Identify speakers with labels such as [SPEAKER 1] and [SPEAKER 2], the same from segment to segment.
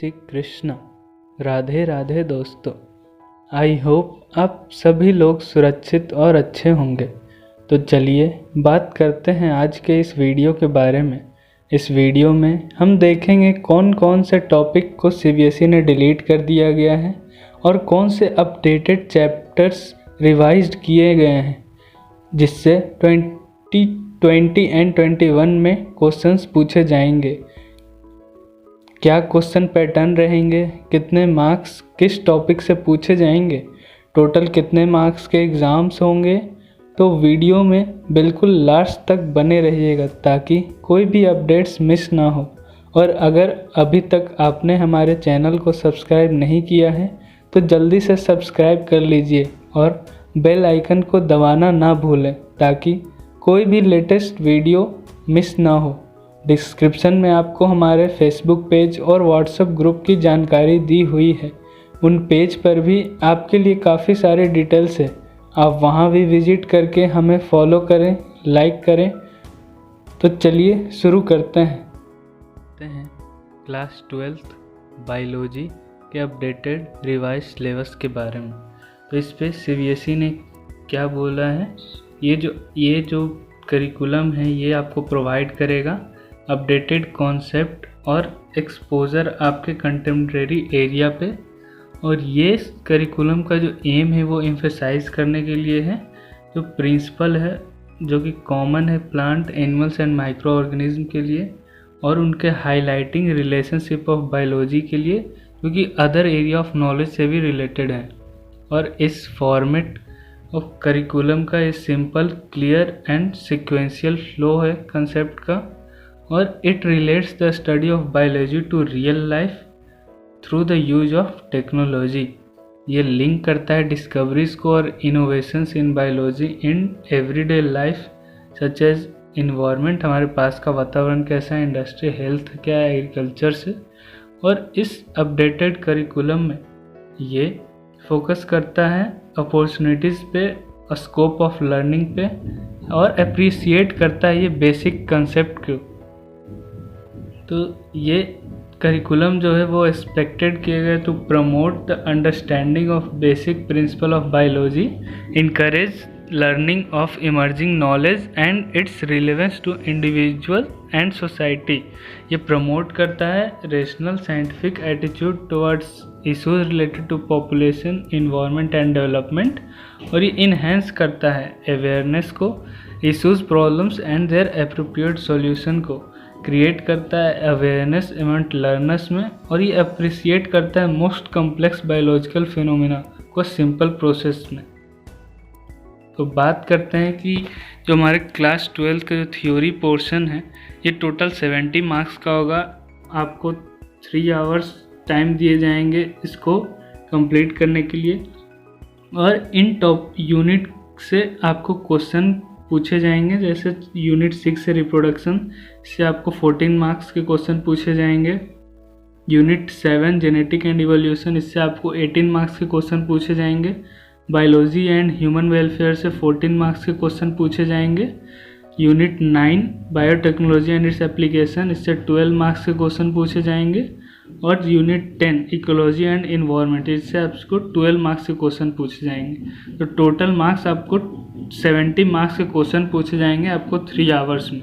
[SPEAKER 1] श्री कृष्ण। राधे राधे दोस्तों। I hope आप सभी लोग सुरक्षित और अच्छे होंगे। तो चलिए बात करते हैं आज के इस वीडियो के बारे में। इस वीडियो में हम देखेंगे कौन कौन से टॉपिक को सीबीएसई ने डिलीट कर दिया गया है और कौन से अपडेटेड चैप्टर्स रिवाइज्ड किए गए हैं, जिससे 2020 एंड 21 में क्वेश्चंस पूछे जाएंगे। क्या क्वेश्चन पैटर्न रहेंगे, कितने मार्क्स किस टॉपिक से पूछे जाएंगे, टोटल कितने मार्क्स के एग्ज़ाम्स होंगे। तो वीडियो में बिल्कुल लास्ट तक बने रहिएगा ताकि कोई भी अपडेट्स मिस ना हो। और अगर अभी तक आपने हमारे चैनल को सब्सक्राइब नहीं किया है तो जल्दी से सब्सक्राइब कर लीजिए और बेल आइकन को दबाना ना भूलें ताकि कोई भी लेटेस्ट वीडियो मिस ना हो। डिस्क्रिप्शन में आपको हमारे फेसबुक पेज और व्हाट्सएप ग्रुप की जानकारी दी हुई है। उन पेज पर भी आपके लिए काफ़ी सारे डिटेल्स है, आप वहां भी विजिट करके हमें फॉलो करें, लाइक करें। तो चलिए शुरू करते हैं क्लास 12th बायोलॉजी के अपडेटेड रिवाइज सिलेबस के बारे में। तो इस पे सीबीएसई ने क्या बोला है, ये जो करिकुलम है ये आपको प्रोवाइड करेगा अपडेटेड कॉन्सेप्ट और एक्सपोजर आपके कंटेम्प्रेरी एरिया पे। और ये करिकुलम का जो एम है वो एम्फेसाइज करने के लिए है जो प्रिंसिपल है जो कि कॉमन है plant, animals and micro organism के लिए, और उनके हाईलाइटिंग रिलेशनशिप ऑफ बायोलॉजी के लिए क्योंकि अदर एरिया ऑफ नॉलेज से भी रिलेटेड है। और इस फॉर्मेट ऑफ करिकुलम का ये simple, clear and sequential flow है कंसेप्ट का, और it relates the study of biology to real life through the use of technology. ये लिंक करता है डिस्कवरीज को और innovations in biology in everyday life such as environment, हमारे पास का वातावरण कैसा है, इंडस्ट्री, हेल्थ क्या है, एग्रीकल्चर से। और इस अपडेटेड करिकुलम में ये फोकस करता है अपॉर्चुनिटीज़ पे, स्कोप ऑफ लर्निंग पे, और अप्रिसिएट करता है ये बेसिक कंसेप्ट को। तो ये करिकुलम जो है वो एक्सपेक्टेड किए गए to promote the understanding of basic principle of biology, encourage learning of emerging knowledge and its relevance to individual and society. ये प्रमोट करता है rational scientific attitude towards issues related to population, environment and development, और ये enhance करता है awareness को, issues, problems and their appropriate solution को, create करता है अवेयरनेस अमंग लर्नर्स में, और ये अप्रिसिएट करता है मोस्ट कॉम्प्लेक्स बायोलॉजिकल फिनोमिना को सिंपल प्रोसेस में। तो बात करते हैं कि जो हमारे क्लास 12 का जो थ्योरी पोर्शन है ये टोटल 70 मार्क्स का होगा। आपको 3 आवर्स टाइम दिए जाएंगे इसको कंप्लीट करने के लिए, और इन टॉप यूनिट से आपको क्वेश्चन पूछे जाएंगे। जैसे यूनिट 6 से रिप्रोडक्शन से आपको 14 मार्क्स के क्वेश्चन पूछे जाएंगे। यूनिट 7 जेनेटिक एंड इवोल्यूशन, इससे आपको 18 मार्क्स के क्वेश्चन पूछे जाएंगे। बायोलॉजी एंड ह्यूमन वेलफेयर से 14 मार्क्स के क्वेश्चन पूछे जाएंगे। Unit 9 biotechnology and its application, इससे 12 मार्क्स के क्वेश्चन पूछे जाएंगे। और यूनिट 10 इकोलॉजी एंड इन्वायरमेंट, इससे आपको 12 मार्क्स के क्वेश्चन पूछे जाएंगे। तो टोटल मार्क्स आपको 70 मार्क्स के क्वेश्चन पूछे जाएंगे आपको 3 आवर्स में।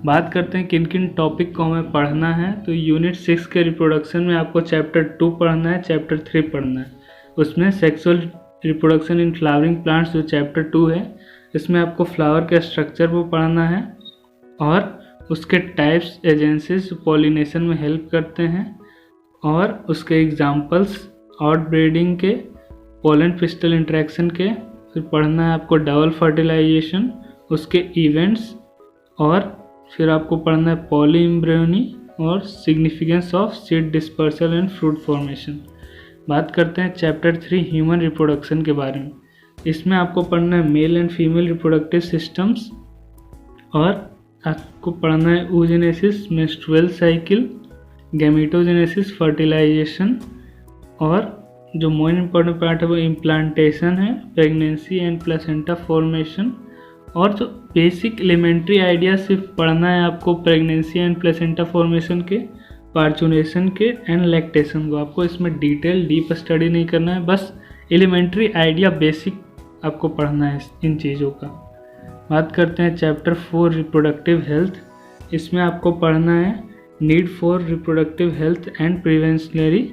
[SPEAKER 1] बात करते हैं किन किन टॉपिक को हमें पढ़ना है। तो यूनिट 6 के रिप्रोडक्शन में आपको चैप्टर 2 पढ़ना है, चैप्टर 3 पढ़ना है। उसमें sexual reproduction in flowering plants जो चैप्टर 2 है, इसमें आपको फ्लावर के स्ट्रक्चर को पढ़ना है और उसके टाइप्स, एजेंसीज पॉलिनेशन में हेल्प करते हैं, और उसके एग्जाम्पल्स आउटब्रीडिंग के, पोलन पिस्टल इंटरेक्शन के। फिर पढ़ना है आपको डबल फर्टिलाइजेशन, उसके इवेंट्स, और फिर आपको पढ़ना है पॉली एम्ब्रियोनी और significance of seed dispersal and fruit formation. बात करते हैं चैप्टर 3 ह्यूमन रिप्रोडक्शन के बारे में। इसमें आपको पढ़ना है male and female reproductive systems, और आपको पढ़ना है oogenesis, menstrual cycle, gametogenesis, fertilization, और जो मोस्ट इम्पॉर्टेंट पार्ट है वो इम्प्लांटेशन है, प्रेगनेंसी एंड प्लेसेंटा फॉर्मेशन। और जो बेसिक एलिमेंट्री आइडिया सिर्फ पढ़ना है आपको प्रेगनेंसी एंड प्लेसेंटा फॉर्मेशन के, पार्चुनेशन के एंड लैक्टेशन को। आपको इसमें डिटेल डीप स्टडी नहीं करना है, बस एलिमेंट्री आइडिया बेसिक आपको पढ़ना है इन चीज़ों का। बात करते हैं चैप्टर 4 रिप्रोडक्टिव हेल्थ। इसमें आपको पढ़ना है need for reproductive health and preventionary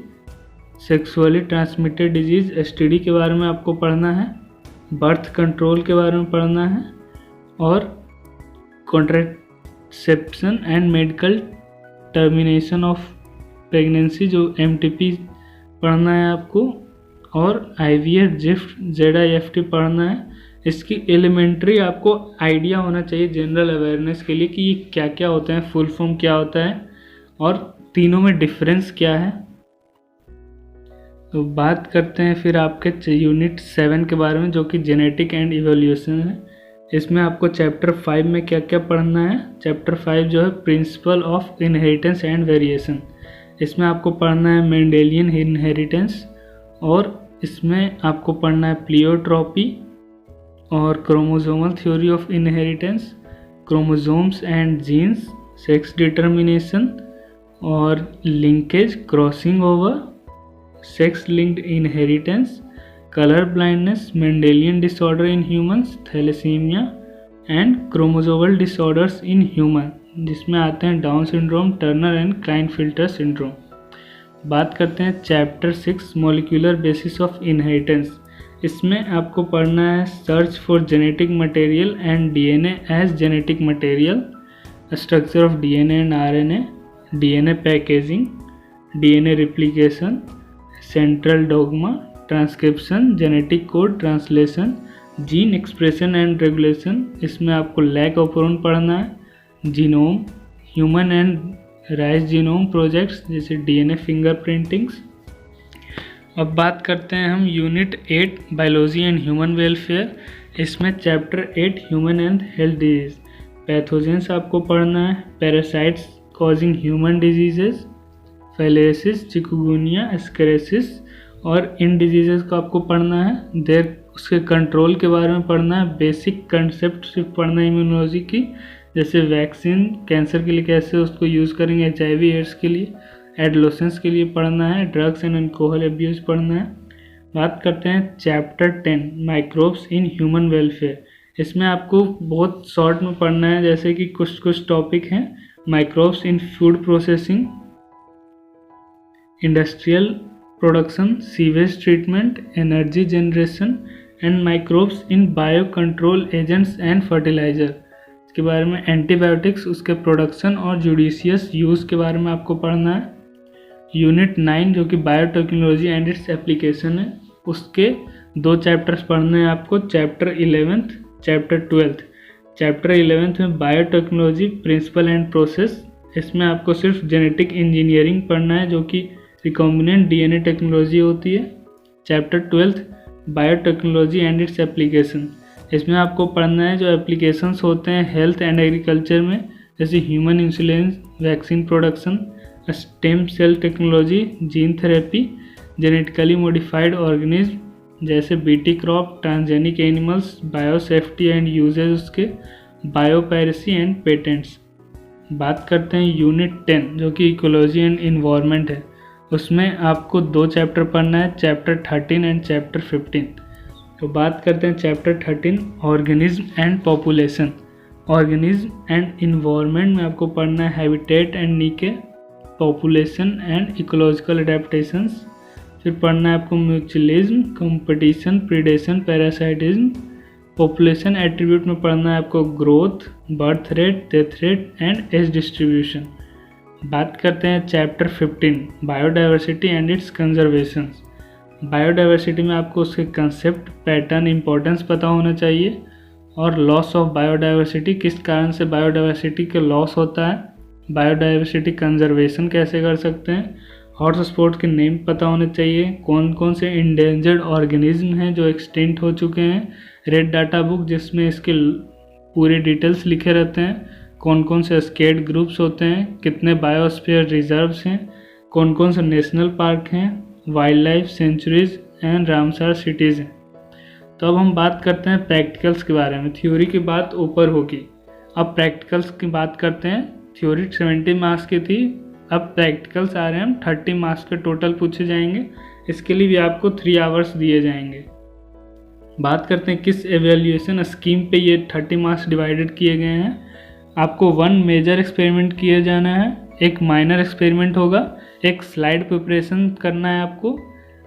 [SPEAKER 1] sexually transmitted disease STD के बारे में आपको पढ़ना है, बर्थ कंट्रोल के बारे में पढ़ना है और contraception and medical termination of pregnancy जो MTP पढ़ना है आपको, और IVF जिफ्ट ZIFT पढ़ना है। इसकी एलिमेंट्री आपको आइडिया होना चाहिए जनरल अवेयरनेस के लिए कि ये क्या क्या होता है, फुल फॉर्म क्या होता है और तीनों में डिफरेंस क्या है। तो बात करते हैं फिर आपके यूनिट 7 के बारे में जो कि जेनेटिक एंड इवोल्यूशन है। इसमें आपको चैप्टर 5 में क्या क्या पढ़ना है। चैप्टर 5 जो है principle of inheritance and variation. इसमें आपको पढ़ना है मेंडेलियन इनहेरिटेंस, और इसमें आपको पढ़ना है प्लियोट्रॉपी और chromosomal theory of inheritance, chromosomes and genes, sex determination और linkage, crossing over, sex linked inheritance, colour blindness, Mendelian disorder in humans, thalassemia and chromosomal disorders in human, जिसमें आते हैं Down syndrome, Turner and Klinefelter syndrome. बात करते हैं chapter 6 molecular basis of inheritance. इसमें आपको पढ़ना है search for genetic material and DNA as genetic material, structure of DNA and RNA, DNA packaging, DNA replication, central dogma, transcription, genetic code translation, gene expression and regulation. इसमें आपको lac operon पढ़ना है, genome, human and rice genome projects जैसे DNA fingerprintings. अब बात करते हैं हम unit 8 biology and human welfare. इसमें chapter 8 human and health disease, pathogens आपको पढ़ना है, parasites causing human diseases, filariasis, chikungunya, ascariasis और इन डिजीजेस को आपको पढ़ना है। देर उसके कंट्रोल के बारे में पढ़ना है, बेसिक कंसेप्ट सिर्फ पढ़ना है इम्यूनोलॉजी की, जैसे वैक्सीन कैंसर के लिए कैसे उसको यूज़ करेंगे, HIV एड्स के लिए, एडोलेसेंस के लिए पढ़ना है, ड्रग्स एंड अल्कोहल अब्यूज़ पढ़ना है। बात करते हैं chapter 10 microbes in human welfare. इसमें आपको बहुत शॉर्ट में पढ़ना है, जैसे कि कुछ टॉपिक हैं, microbes in food processing, industrial production, sewage treatment, energy generation and microbes in bio control agents and fertilizer के बारे में, एंटीबायोटिक्स उसके प्रोडक्शन और जुडिशियस यूज़ के बारे में आपको पढ़ना है। यूनिट 9 जो कि बायोटेक्नोलॉजी एंड इट्स एप्लीकेशन है, उसके 2 चैप्टर्स पढ़ने हैं आपको, chapter 11th, chapter 12th। Chapter 11th में बायोटेक्नोलॉजी प्रिंसिपल एंड प्रोसेस। इसमें आपको सिर्फ जेनेटिक इंजीनियरिंग पढ़ना है जो कि रिकॉम्बिनेंट DNA टेक्नोलॉजी होती है। Chapter 12th biotechnology and its application. इसमें आपको पढ़ना है जो एप्लीकेशंस होते हैं हेल्थ एंड एग्रीकल्चर में, जैसे human insulin, vaccine production, stem cell technology, gene therapy, genetically modified organism जैसे BT crop, transgenic animals, biosafety and usages उसके, बायोपायरेसी एंड पेटेंट्स। बात करते हैं यूनिट 10 जो कि इकोलॉजी एंड इन्वायरमेंट है। उसमें आपको 2 चैप्टर पढ़ना है, चैप्टर 13 एंड चैप्टर 15। तो बात करते हैं chapter 13 organism and population. Organism and environment में आपको पढ़ना है habitat and niche, population and ecological adaptations. फिर पढ़ना है आपको mutualism, competition, predation, parasitism. Population attribute में पढ़ना है आपको growth, birth rate, death rate and age distribution. बात करते हैं chapter 15 biodiversity and its conservation. Biodiversity में आपको उसके कंसेप्ट, पैटर्न, इंपॉर्टेंस पता होना चाहिए, और लॉस ऑफ बायोडाइवर्सिटी, किस कारण से बायोडाइवर्सिटी का लॉस होता है, बायोडाइवर्सिटी कंजर्वेशन कैसे कर सकते हैं, हॉटस्पॉट के नेम पता होने चाहिए, कौन कौन से इंडेंजर्ड ऑर्गेनिज्म हैं जो एक्सटिंक्ट हो चुके हैं, रेड डाटा बुक जिसमें इसके पूरे डिटेल्स लिखे रहते हैं, कौन कौन से स्केड ग्रुप्स होते हैं, कितने बायोस्फीयर रिजर्व्स हैं, कौन कौन से नेशनल पार्क हैं, wild life sanctuaries and Ramsar cities हैं। तो अब हम बात करते हैं प्रैक्टिकल्स के बारे में। थ्योरी की बात ऊपर होगी, अब प्रैक्टिकल्स की बात करते हैं। थ्योरी 70 मार्क्स की थी, अब प्रैक्टिकल्स आ रहे हैं, 30 मार्क्स के टोटल पूछे जाएंगे। इसके लिए भी आपको 3 आवर्स दिए जाएंगे। बात करते हैं किस एवेल्यूएशन स्कीम पे ये 30 मार्क्स डिवाइडेड किए गए हैं। आपको 1 मेजर एक्सपेरिमेंट किए जाना है, एक माइनर एक्सपेरिमेंट होगा, एक स्लाइड प्रिपरेशन करना है आपको,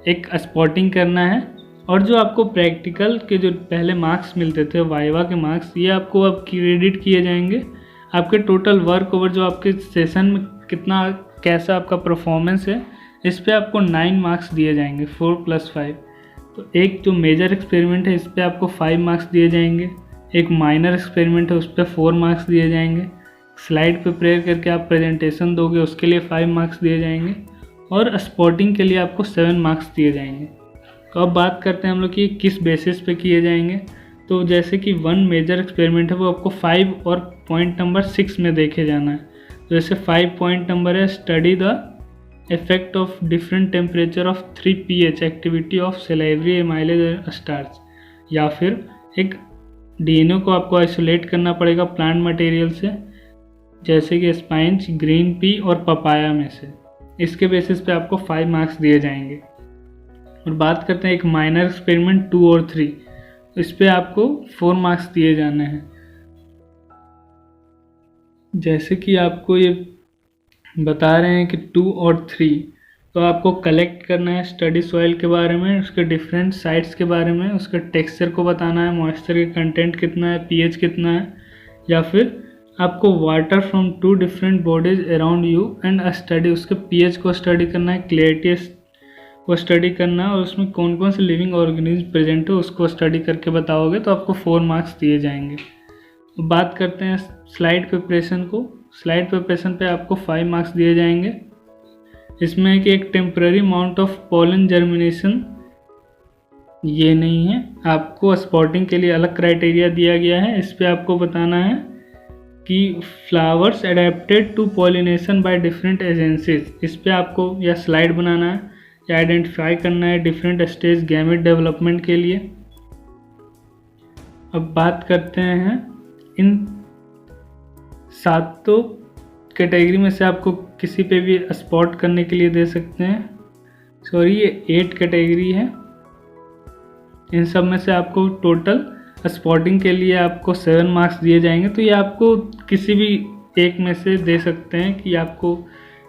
[SPEAKER 1] एक स्पॉटिंग करना है, और जो आपको प्रैक्टिकल के जो पहले मार्क्स मिलते थे वाइवा के मार्क्स, ये आपको अब क्रेडिट किए जाएंगे। आपके टोटल वर्क ओवर जो आपके सेशन में कितना कैसा आपका परफॉर्मेंस है, इस पर आपको 9 मार्क्स दिए जाएंगे, 4 + 5। तो एक जो मेजर एक्सपेरिमेंट है इस पर आपको 5 मार्क्स दिए जाएंगे, एक माइनर एक्सपेरिमेंट है उस पर 4 मार्क्स दिए जाएंगे, स्लाइड पे प्रेयर करके आप प्रेजेंटेशन दोगे उसके लिए 5 मार्क्स दिए जाएंगे, और स्पॉटिंग के लिए आपको 7 मार्क्स दिए जाएंगे। तो अब बात करते हैं हम लोग कि किस बेसिस पे किए जाएंगे। तो जैसे कि 1 मेजर एक्सपेरिमेंट है वो आपको 5 और पॉइंट नंबर 6 में देखे जाना है। तो जैसे 5 पॉइंट नंबर है, study the effect of different temperature of 3 pH activity of salivary amylase starch, या फिर एक डीएनए को आपको आइसोलेट करना पड़ेगा प्लांट मटेरियल से, जैसे कि स्पाइंस, ग्रीन पी और पपाया में से। इसके बेसिस पे आपको 5 मार्क्स दिए जाएंगे। और बात करते हैं एक माइनर एक्सपेरिमेंट 2 और 3, इस पे आपको 4 मार्क्स दिए जाने हैं। जैसे कि आपको ये बता रहे हैं कि 2 और 3, तो आपको कलेक्ट करना है स्टडी सॉइल के बारे में, उसके डिफरेंट साइट्स के बारे में, उसके टेक्सचर को बताना है, मॉइस्चर के कंटेंट कितना है, पीएच कितना है, या फिर आपको water from 2 different bodies around you and study, उसके पीएच को स्टडी करना है, क्लैरिटी को स्टडी करना है, और उसमें कौन कौन से लिविंग ऑर्गेनिज्म प्रेजेंट है उसको स्टडी करके बताओगे तो आपको 4 मार्क्स दिए जाएंगे। बात करते हैं स्लाइड प्रिपरेशन को। स्लाइड प्रिपरेशन पे आपको 5 मार्क्स दिए जाएंगे। इसमें है कि एक temporary amount of pollen germination, ये नहीं है, आपको स्पॉटिंग के लिए अलग क्राइटेरिया दिया गया है। इस पे आपको बताना है कि flowers adapted to pollination by different agencies, इस पे आपको या स्लाइड बनाना है या आइडेंटिफाई करना है डिफरेंट स्टेज गैमेट डेवलपमेंट के लिए। अब बात करते हैं इन 7 कैटेगरी में से आपको किसी पे भी स्पॉट करने के लिए दे सकते हैं। सॉरी, ये 8 कैटेगरी है। इन सब में से आपको टोटल स्पॉटिंग के लिए आपको 7 मार्क्स दिए जाएंगे। तो ये आपको किसी भी एक में से दे सकते हैं कि आपको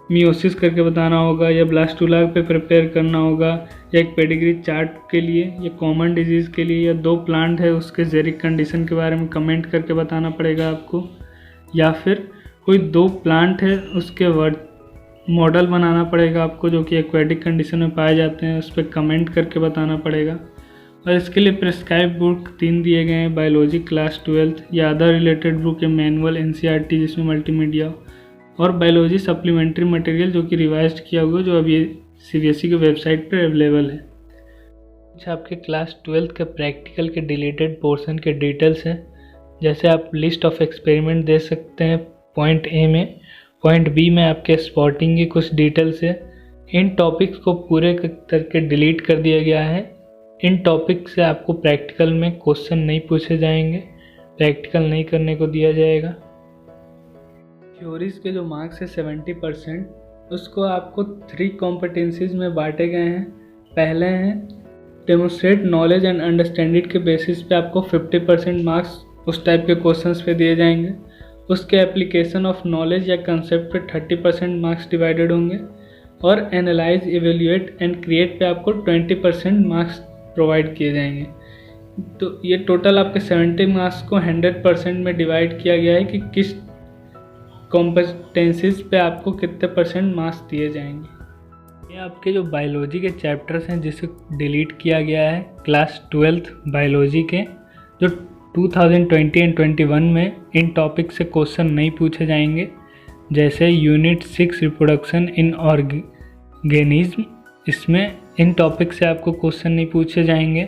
[SPEAKER 1] मियोसिस करके बताना होगा, या ब्लास्टुला पे प्रिपेयर करना होगा, या एक पेडिग्री चार्ट के लिए, या कॉमन डिजीज़ के लिए, या 2 प्लांट है उसके जेरिक कंडीशन के बारे में कमेंट करके बताना पड़ेगा आपको, या फिर कोई 2 प्लांट है उसके मॉडल बनाना पड़ेगा आपको जो कि एक्वेटिक कंडीशन में पाए जाते हैं, उस पर कमेंट करके बताना पड़ेगा। और इसके लिए प्रिस्क्राइब बुक 3 दिए गए हैं, बायोलॉजी क्लास 12 या अदर रिलेटेड बुक या मैनुअल एनसीईआरटी जिसमें मल्टीमीडिया, और बायोलॉजी सप्लीमेंट्री मटेरियल जो कि रिवाइज्ड किया हुआ, जो अभी सीबीएसई की वेबसाइट पर अवेलेबल है। अच्छा, आपके क्लास 12 के प्रैक्टिकल के डिलीटेड पोर्शन के डिटेल्स हैं। जैसे आप लिस्ट ऑफ एक्सपेरिमेंट दे सकते हैं पॉइंट ए में, पॉइंट बी में आपके स्पॉटिंग की कुछ डिटेल्स है। इन टॉपिक्स को पूरे करके डिलीट कर दिया गया है। इन टॉपिक से आपको प्रैक्टिकल में क्वेश्चन नहीं पूछे जाएंगे, प्रैक्टिकल नहीं करने को दिया जाएगा। थ्योरीज के जो मार्क्स है 70%, उसको आपको 3 कॉम्पिटेंसीज में बांटे गए हैं। पहले हैं डेमोन्स्ट्रेट नॉलेज एंड अंडरस्टैंडिंग के बेसिस पे आपको 50% मार्क्स उस टाइप के क्वेश्चंस पे दिए जाएंगे। उसके एप्लीकेशन ऑफ नॉलेज या कंसेप्ट पे 30% मार्क्स डिवाइडेड होंगे, और एनालाइज, इवेल्युएट एंड क्रिएट पे आपको 20% मार्क्स प्रोवाइड किए जाएंगे। तो ये टोटल आपके 70 मार्क्स को 100% में डिवाइड किया गया है कि किस कॉम्पिटेंसीज पे आपको कितने % मार्क्स दिए जाएंगे। ये आपके जो बायोलॉजी के चैप्टर्स हैं जिसे डिलीट किया गया है क्लास 12 बायोलॉजी के, जो 2020 एंड 21 में इन टॉपिक से क्वेश्चन नहीं पूछे जाएंगे। जैसे यूनिट 6 रिप्रोडक्शन इन ऑर्गेनिज्म, इसमें इन टॉपिक से आपको क्वेश्चन नहीं पूछे जाएंगे।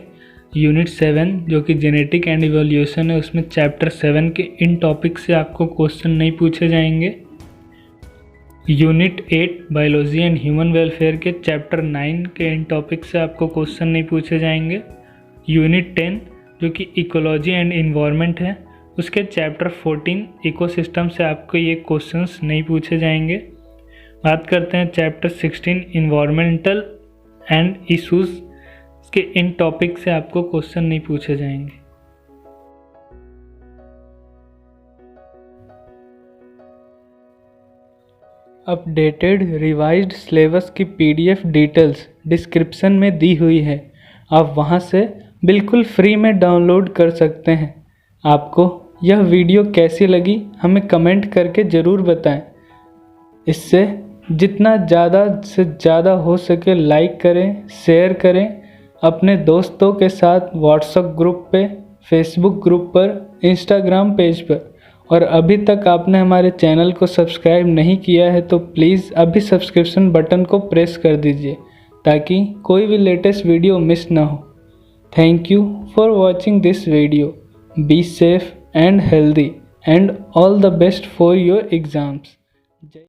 [SPEAKER 1] यूनिट 7 जो कि जेनेटिक एंड इवोल्यूशन है, उसमें चैप्टर 7 के इन टॉपिक से आपको क्वेश्चन नहीं पूछे जाएंगे। Unit 8 biology and human welfare के चैप्टर 9 के इन टॉपिक से आपको क्वेश्चन नहीं पूछे जाएंगे। यूनिट 10 जो कि इकोलॉजी एंड इन्वायरमेंट है, उसके चैप्टर 14 इकोसिस्टम से आपको ये क्वेश्चंस नहीं पूछे जाएंगे। बात करते हैं चैप्टर 16 इन्वायरमेंटल एंड इश्यूज के। इन टॉपिक से आपको क्वेश्चन नहीं पूछे जाएंगे। अपडेटेड रिवाइज्ड सिलेबस की PDF डिटेल्स डिस्क्रिप्शन में दी हुई है, आप वहां से बिल्कुल फ्री में डाउनलोड कर सकते हैं। आपको यह वीडियो कैसी लगी हमें कमेंट करके ज़रूर बताएं। इससे जितना ज़्यादा से ज़्यादा हो सके लाइक करें, शेयर करें अपने दोस्तों के साथ व्हाट्सएप ग्रुप पे, फेसबुक ग्रुप पर, इंस्टाग्राम पेज पर। और अभी तक आपने हमारे चैनल को सब्सक्राइब नहीं किया है तो प्लीज़ अभी सब्सक्रिप्शन बटन को प्रेस कर दीजिए ताकि कोई भी लेटेस्ट वीडियो मिस ना हो। Thank you for watching this video. Be safe and healthy and all the best for your exams.